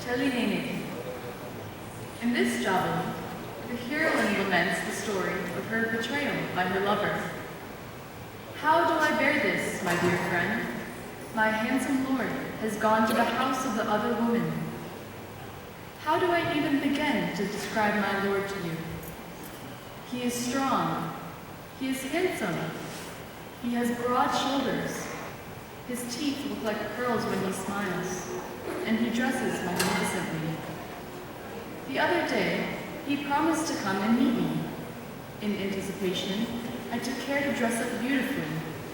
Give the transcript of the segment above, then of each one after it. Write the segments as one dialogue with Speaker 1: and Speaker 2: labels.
Speaker 1: Telinene. In this javelin, the heroine laments the story of her betrayal by her lover. How do I bear this, my dear friend? My handsome lord has gone to the house of the other woman. How do I even begin to describe my lord to you? He is strong. He is handsome. He has broad shoulders. His teeth look like pearls when he smiles, and he dresses magnificently. The other day, he promised to come and meet me. In anticipation, I took care to dress up beautifully,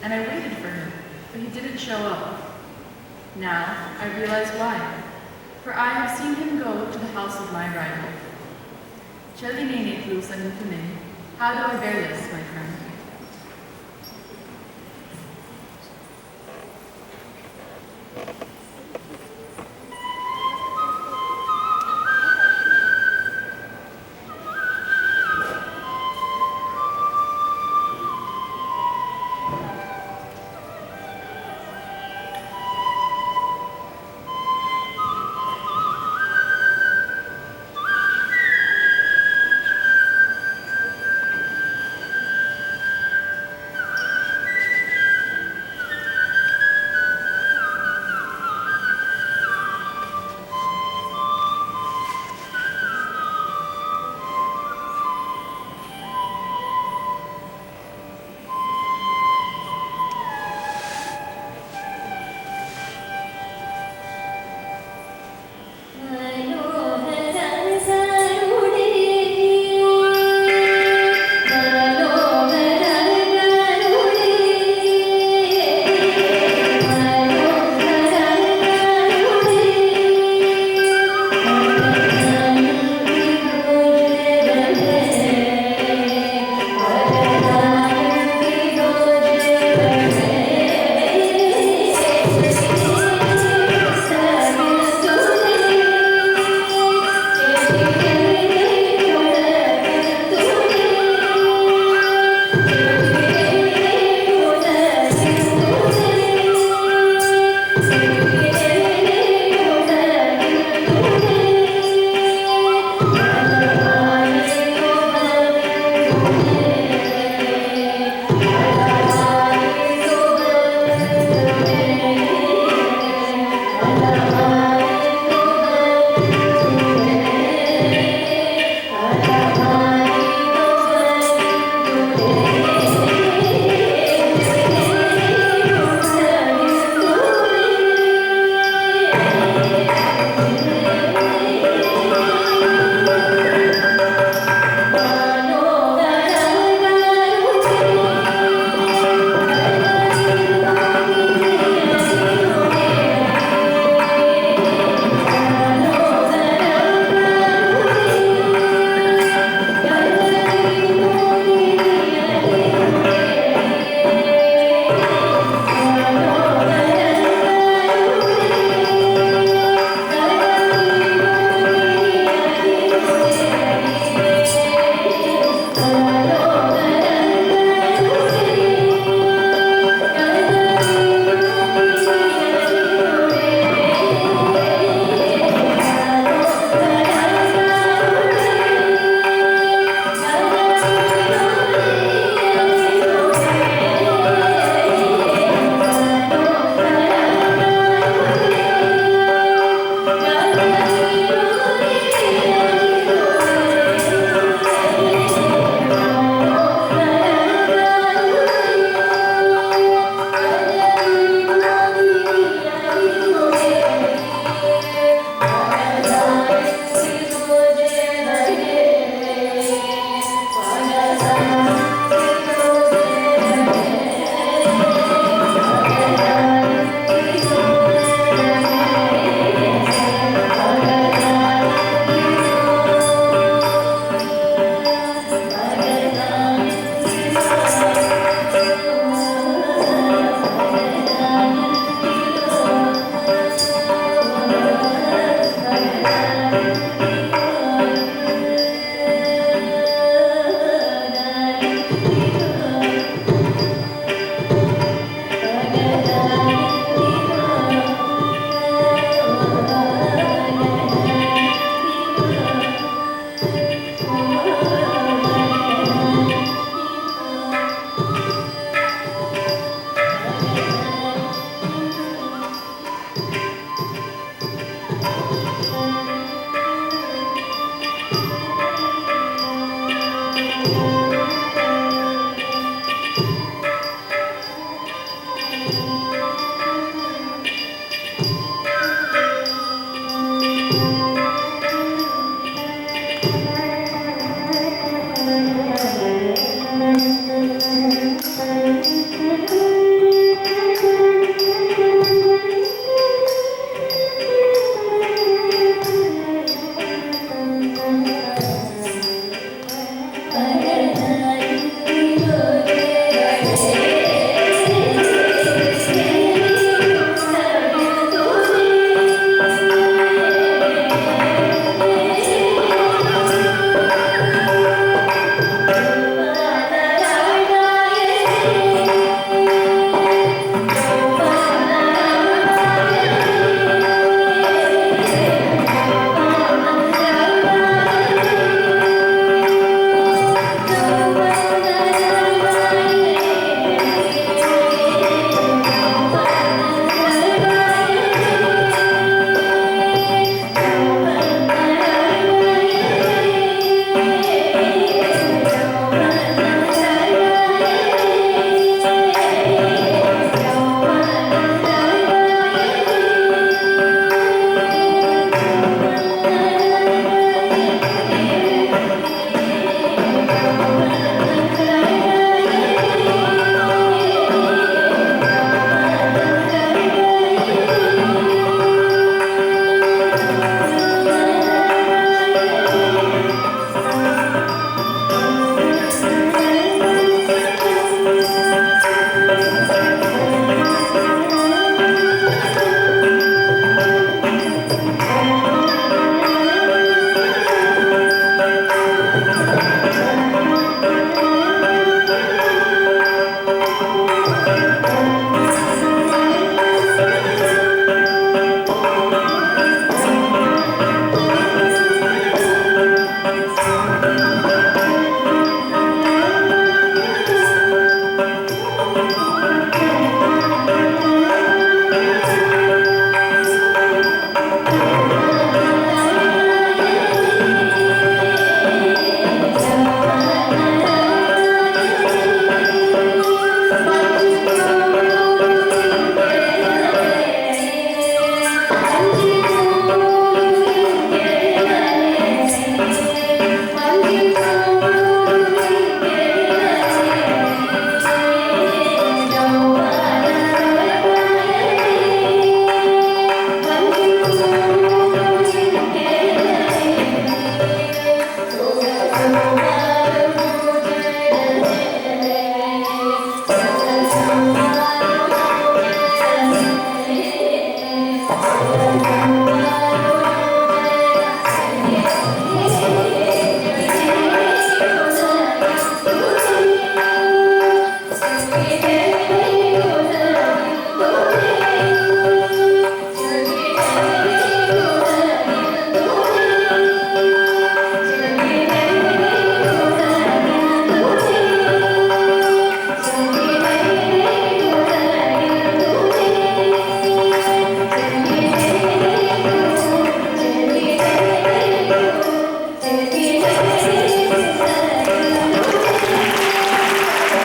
Speaker 1: and I waited for him, but he didn't show up. Now, I realize why, for I have seen him go to the house of my rival. How do I bear this, my friend?